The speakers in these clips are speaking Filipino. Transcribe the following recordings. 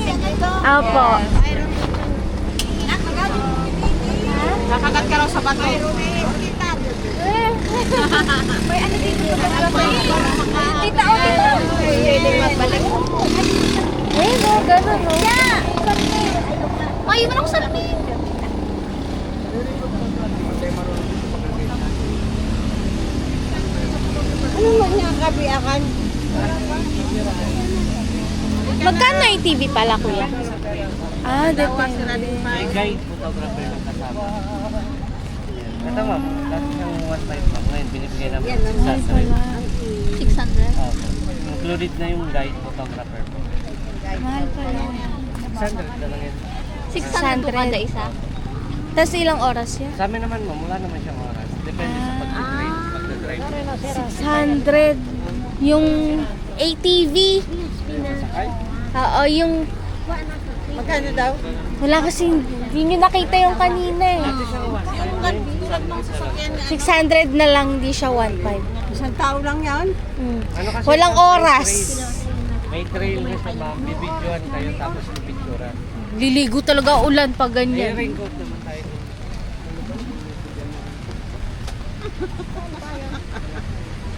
Opo. Nakagat ka raw sa bato. May ano dito? Tita, o tita. Ayun o, gano'n o. Ayaw mo na ako salamin. Ano man niya kabiakan? Magkano yung TV pala, kuya? Ah, depende. May guide photographer ng kasama. Ito ma'am, dati ng 1.5 ma'am. Ngayon, binibigay namin 600. 600? Included na yung guide photographer po. Mahal pala. 600 na lang yan. 600 kada isa? Tapos ilang oras yan? Sa amin naman ma'am, wala naman siyang oras. Depende sa pagdadrive. 600 yung ATV. Sakay? Oo, yung Magkano daw? wala kasi hindi nyo nakita yung kanina eh. Tulad ng sasakyan na 600 na lang, di siya 1.5. isang tao lang yan. Ano kasi Walang ma'am, oras. May trail na siya ma'am. Bibidyoan kayo tapos bibidyoran. Liligo talaga ulan pag May ganyan. raincoat naman tayo.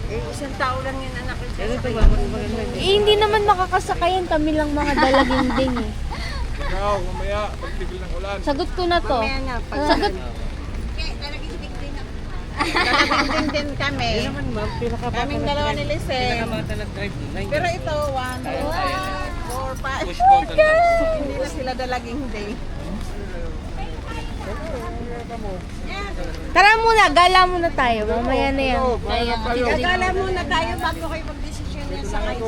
Isang tao lang yan anak. Yan ito ma'am, mas maganda. Eh, hindi naman makakasakayan, kami lang mga dalaging din eh. Ikaw, mamaya, pagtigil ng ulan. Sagot ko na to. Mamaya na. Sagot. Talagang din kami. Yan naman ma'am, pinakabata Kaming dalawa ni Lisel. Pinakabata nag-drive din. Pero ito, 1, 2, 4, 5. Push button lang. Hindi na sila dalaging day. Tara muna, gala muna tayo. Mamaya na yan. Gagala muna tayo bago kayo mag-desisyon yan. Sakay.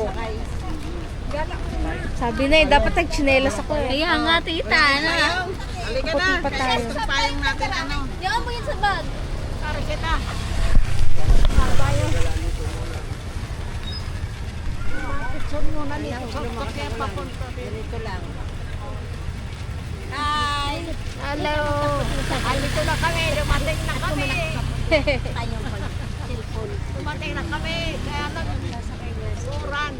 Gala muna. Sabi na eh, dapat nagchinelas ako eh. Kaya nga, tita, ano? Halika Puti na. pa tayo. Payong natin ano. Diyan mo yun sa bag. Tara kita. Picture muna nito. Kaya papunta. Dito lang. Hi! Hello! Alito na kami. Dumating na kami. Tayong cellphone. Dumating na kami. Kaya lang. Uran.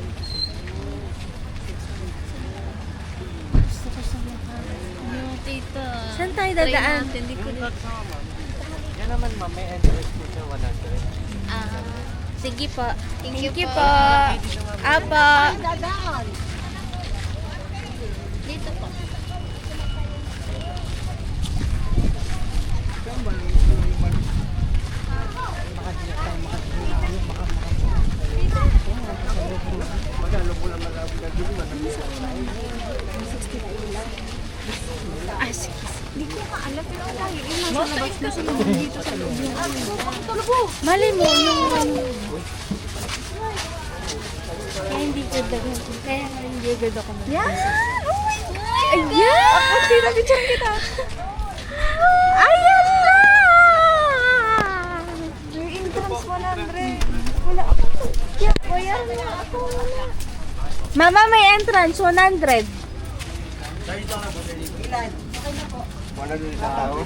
Yung tita. Saan tayo Try dadaan? natin, di ko rin. Yan naman ma'am, may entrance po siya 100. Ah, Sige po. Thank Thank you you po. po. Apa. Dadaan. dito po. Mali mo yung kaya hindi good ako. Kaya hindi good ako. Yan! Ayan! Ako pinag-chan kita. Ayan na! May entrance 100. Wala ako. Yan, ayan na ako. Mama, may entrance 100. 100 isang tao?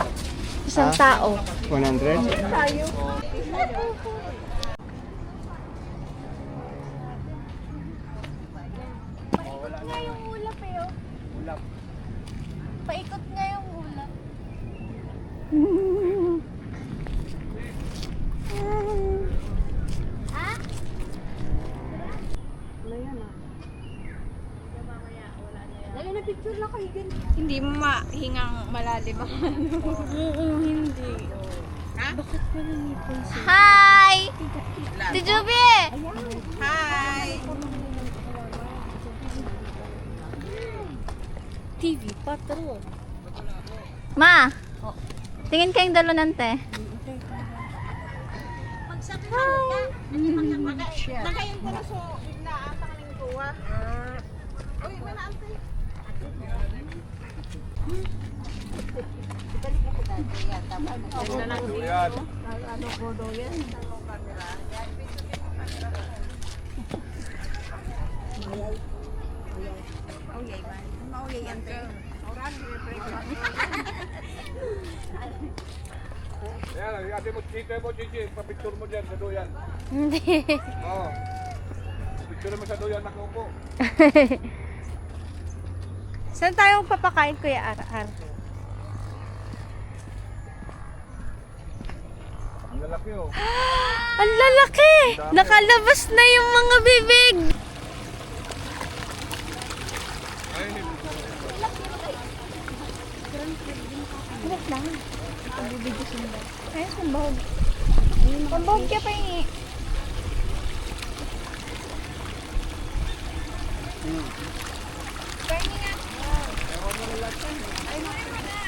Isang tao. 100? Paikot nga yung ulap eh. Oh. Ulap. Paikot nga yung ulap. Ha? Lagi na picture lang kayo din. Hindi mo mahingang malalim ang ano. Oo, hindi. Ha? Bakit pa nanipon siya? Hi! Tijubi! Hi! TV, patro. Ma! Tingin kayong dalunante. Nakayin ko na so, bigla ata ka ng kuha. Uy, manaante. Yan. Yan, ate mo, chika mo, chichi. Pa-picture mo dyan sa duyan. Hindi. Oo. Picture mo sa duyan, nakaupo. Saan tayo papakain, Kuya Ar? Ang lalaki oh. Ang lalaki! Nakalabas na yung mga bibig! Ay, Wait lang. Ang bibig ko sila. Ay, pambahog. Pambahog kaya pa yung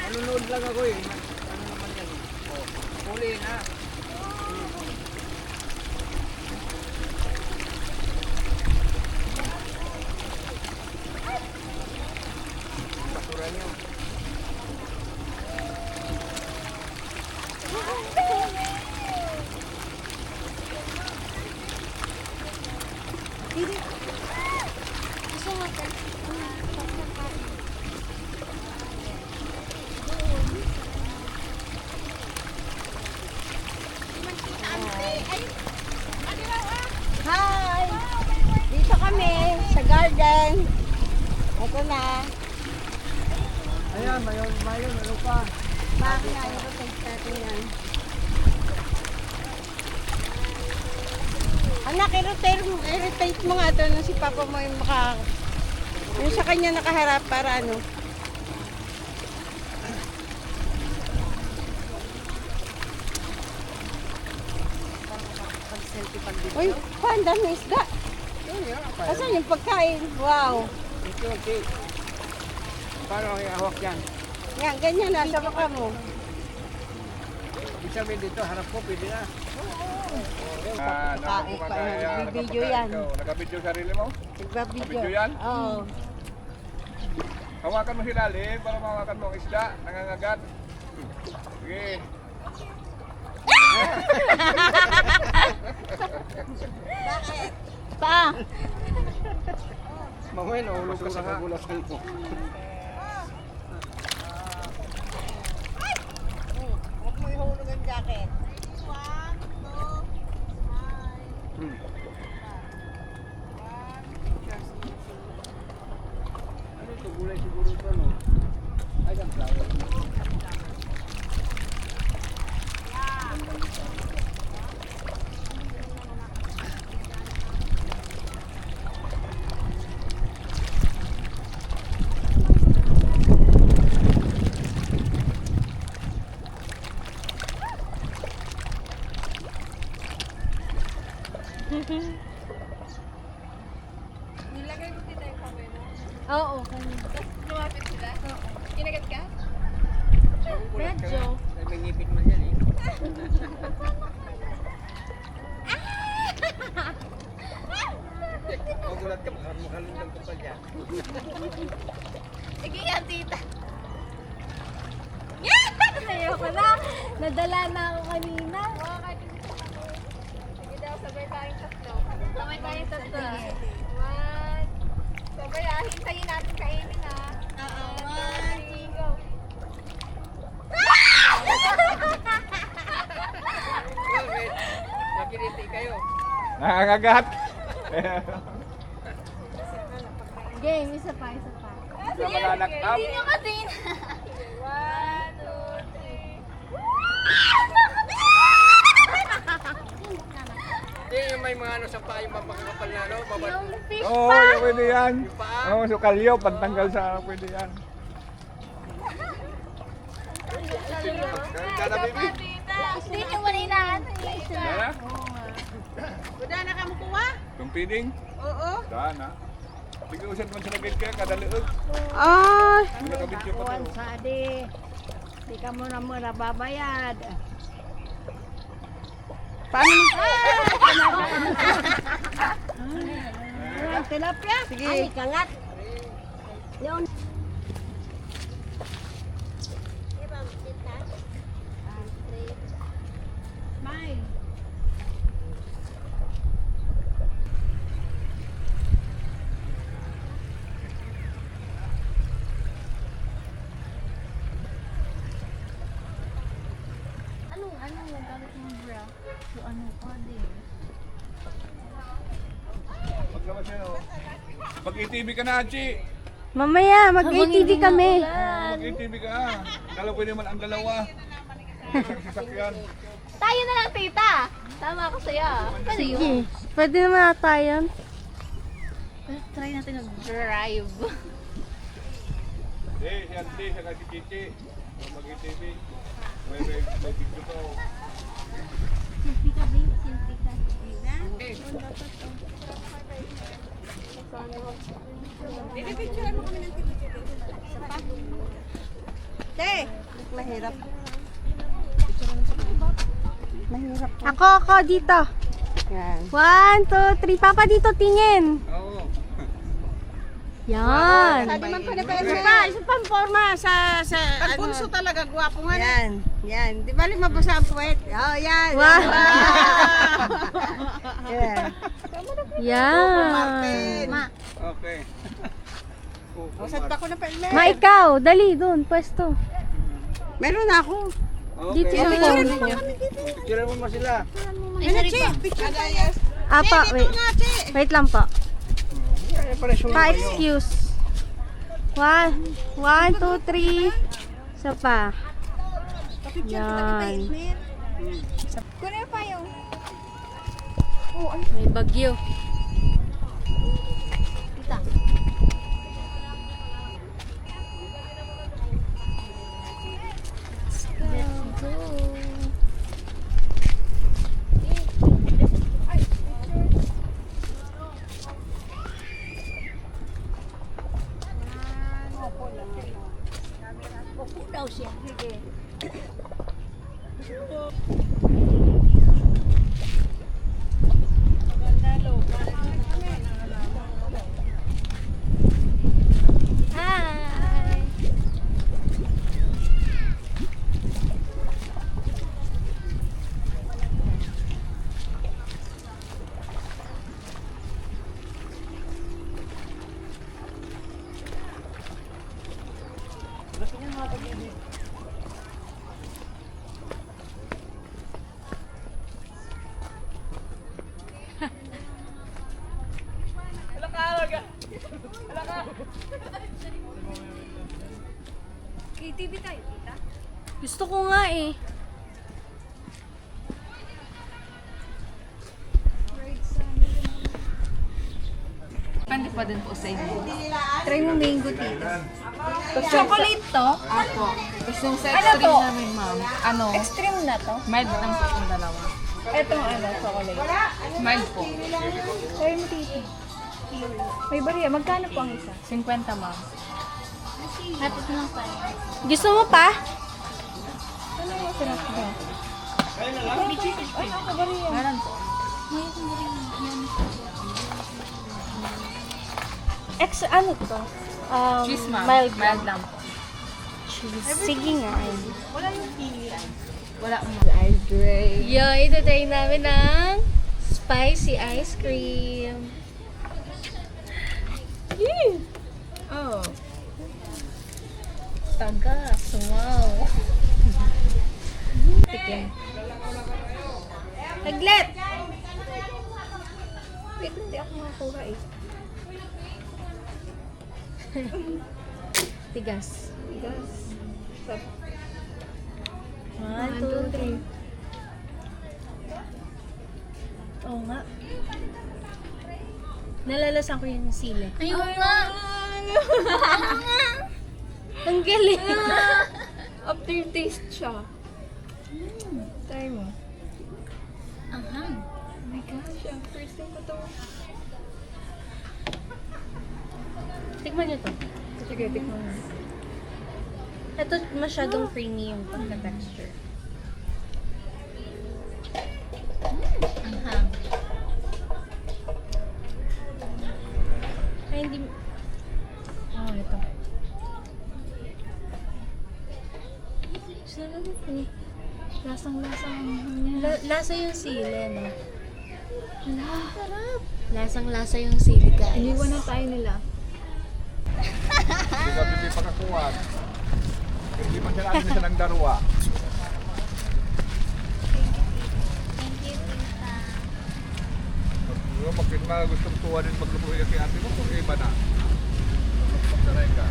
Manunood lang ako eh. Ano naman yan? Oh, huli na. Basura niyo. Hi! Dito kami sa garden. Ito na. Ayan, mayon, ano pa? Bakit na yung rotate natin yan? Anak, i-rotate mo nga doon si Papa mo yung yung sa kanya nakaharap para ano. Uy, ang dami isda. Asan yung pagkain? Wow. Okay. Paano i-ahok yan? Yan, ganyan na sa baka mo. Ibig sabihin dito, harap ko, pwede na. Pagkain pa yan. Video yan. Naka-video sarili mo? Nagbabidyo. Video yan? Oo. Hawakan mo si Lalim para mahawakan mo ang isda. Nangangagat. Sige. Pa! Mamaya, nahulog ka sa kagulasan ko. Huwag mo ihulog ang jacket. Ano ito? Gulay siguro ito, no? Ay, ang flower. Oo. Medyo. Ay, may ngipit man yan eh. Magulat ka, makalundang ka pa dyan. Sige nga, tita. Ayoko na. Nadala na ako kanina. Sabay tayong tatlo. Sabay hintayin natin kainin Oo, 1, 2, go. Bakit? Nakiliti kayo. Nangangagat. Game, isa pa. Hindi ka mananakap. Hindi nyo kasi. 1, 2, 3. Hindi yung may mga ano sa paa, yung mapakakapal na ano, babad. Yung fish Oo, pa. pwede yan. Yung paa. Oo, sukalyo. Pantanggal sa pwede yan. Ganda, baby. Hindi nyo wala inaano. Dana? Wala na ka mo kuha? Itong feeding? Oo. Dana. Pag-iusap mo sa lagay ka, kada leeg. Ay. Yung nakabidyo pa to. Sadi. Di ka muna babayad. Paano? Tilapia? Sige. Ay, kangat. Yun. Smile. Ano gamit mong bra? So ano pa din? Paglamas yan, oh. Pag-ITV ka na, Chi. Mamaya, mag-ATV kami. Mag-ATV ka ah. Dalawa pwede naman ang dalawa. Isang sasakyan. Tayo na lang, tita. Tama ako sa'yo. Ano yun? Sige, pwede naman ata yun. Try natin mag-drive. Yan di, saka si Chichi. Mag-ATV. May video to. Selfie ka, babe. Selfie ka. Ako, dito. Yan. 1, 2, 3. Papa, dito, tingin. Oo. Yan. Isa pang forma sa Ang bunso talaga, gwapo nga. Yan. Di ba mabasa ang puwet? Oh, yan. Wow. Yan. Yan. Okay. O, santa ko na pa. Ma, ikaw. Dali, doon. Pwesto. Meron na ako. Dito sa phone. Picture mo mo sila. Ay, sorry pa. Apa, wait. Wait lang po. Pares yung Pa-excuse. 1, 2, 3. Isa pa. Yan. Kunin pa yung... May bagyo. Tita. Let's go. Daw siya. Hi. KTV tayo, tita. Gusto ko nga eh. Depende pa din po sa inyo. Try mo mango, tita. Chocolate to? Apo. Tapos yung sa extreme namin, ma'am. Ano? Extreme na to. Mild lang po yung dalawa. Etong chocolate. Mild po. Try mo, tita. May bariya. Magkano po ang isa? 50, ma'am. Hatid mo lang pa. Gusto mo pa? Ano yung sarap ba? Ay, nakabariya. Meron po. Ano to? Cheese, ma'am. Mild Mild lang po. cheese. Sige nga. Wala mo. Yo, itatry namin ng spicy ice cream. Oh. Tagas. Wow. Tikim. Taglet! Wait, hindi ako makakuha eh. Tigas. Tigas. 1, 2, 3. Oo nga. Nalalasan ko yung sili. Ayun nga. Ang galing. Aftertaste siya. Try mo. Anghang. Oh my gosh, first time ko to. Tikman nyo to. Sige, tikman mo. Ito masyadong creamy yung pagka-texture. Anghang. Ay, hindi... Oh, ito. Sarap eh. Lasang-lasang. Lasa yung sili, no? Sarap. Lasang-lasa yung sili, guys. Iniwan na tayo nila. Hindi ka hindi pakakuha. Hindi man siya natin siya ng darwa. Thank you, tita. Magkita gusto tuwa din paglubuhay kay ate mo kung iba na. Sanay ka.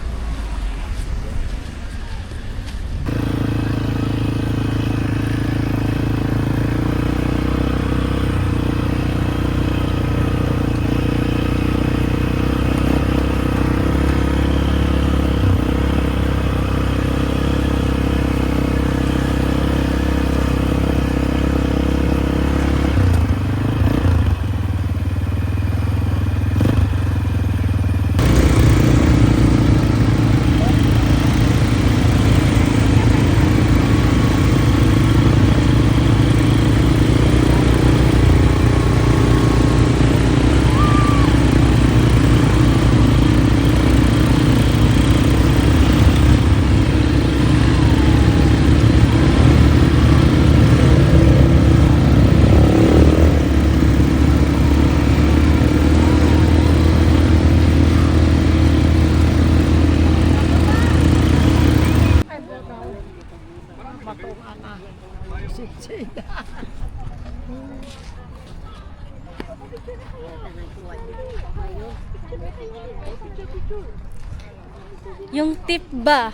Yung tip ba?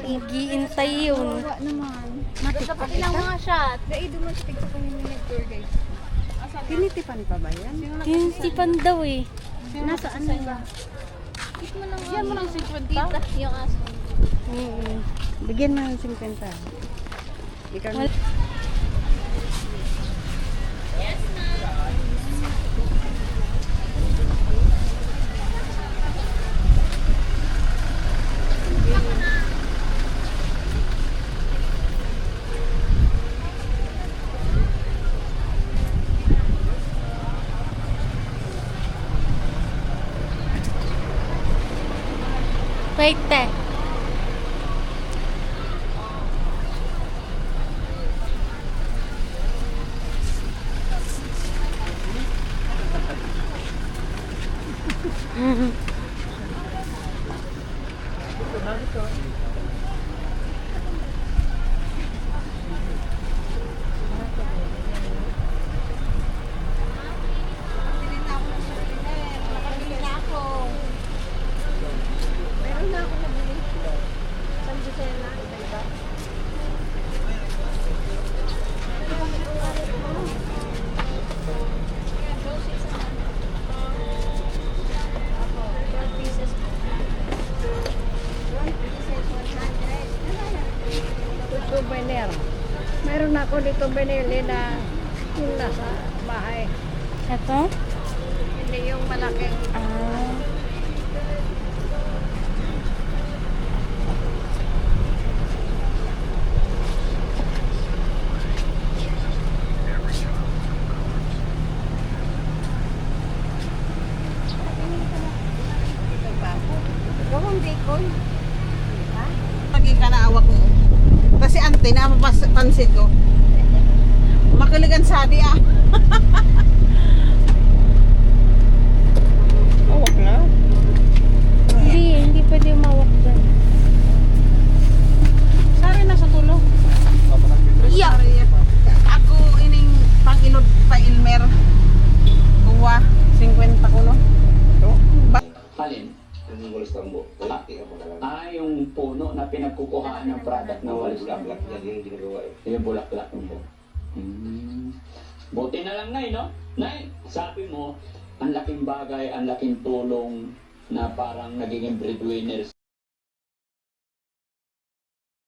Nag-iintay yun. Wala naman. Dapat ilang mga shot. Dahil doon mo siya tigsa kung yung tour guide. Tinitipan pa ba yan? Tinitipan daw eh. Nasaan na ba? Yan mo lang 50? Dita, yung aso. Bigyan mo ng 50. Ikaw na. Wait, te. Souvenir. Meron ako dito binili na yung nasa bahay. Ito? Hindi yung malaking. Ah. Gawang bacon. Lagi ka naawa ko. Kasi ante, napapansin ko. Makiligan sa di ah. Awak na. Hindi pwede umawak dyan. Sari na sa tulo. Yeah. Ako ining pang-inod pa Ilmer. Kuha, 50 ko no. Alin? Yung puno na pinagkukuhaan ng product ng walis gamit. Yung bulaklak mo. Buti na lang, Nay, no? Nay, sabi mo, ang laking bagay, ang laking tulong na parang nagiging breadwinner